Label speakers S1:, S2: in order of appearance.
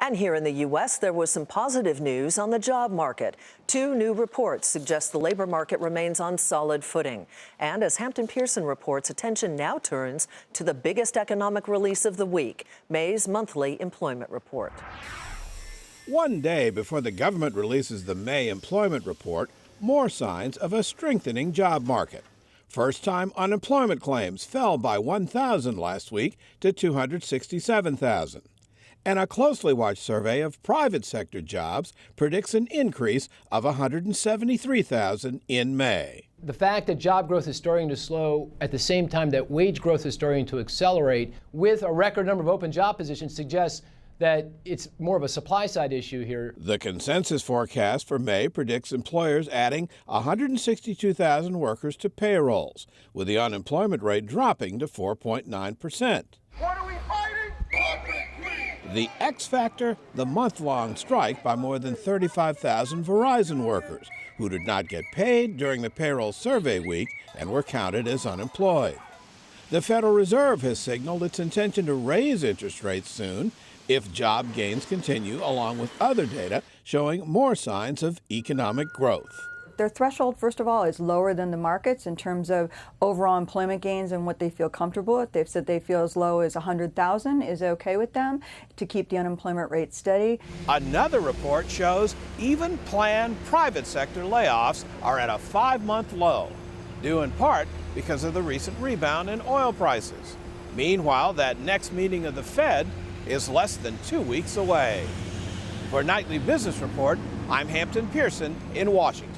S1: And here in the U.S., there was some positive news on the job market. 2 new reports suggest the labor market remains on solid footing. And as Hampton Pearson reports, attention now turns to the biggest economic release of the week, May's monthly employment report.
S2: One day before the government releases the May employment report, more signs of a strengthening job market. First-time unemployment claims fell by 1,000 last week to 267,000. And a closely watched survey of private sector jobs predicts an increase of 173,000 in May.
S3: The fact that job growth is starting to slow at the same time that wage growth is starting to accelerate with a record number of open job positions suggests that it's more of a supply-side issue here.
S2: The consensus forecast for May predicts employers adding 162,000 workers to payrolls, with the unemployment rate dropping to 4.9%.
S4: What are we fighting?
S2: The X factor, the month-long strike by more than 35,000 Verizon workers who did not get paid during the payroll survey week and were counted as unemployed. The Federal Reserve has signaled its intention to raise interest rates soon if job gains continue, along with other data showing more signs of economic growth.
S5: Their threshold, first of all, is lower than the markets in terms of overall employment gains and what they feel comfortable with. They've said they feel as low as 100,000 is okay with them to keep the unemployment rate steady.
S2: Another report shows even planned private sector layoffs are at a 5-month low, due in part because of the recent rebound in oil prices. Meanwhile, that next meeting of the Fed is less than 2 weeks away. For Nightly Business Report, I'm Hampton Pearson in Washington.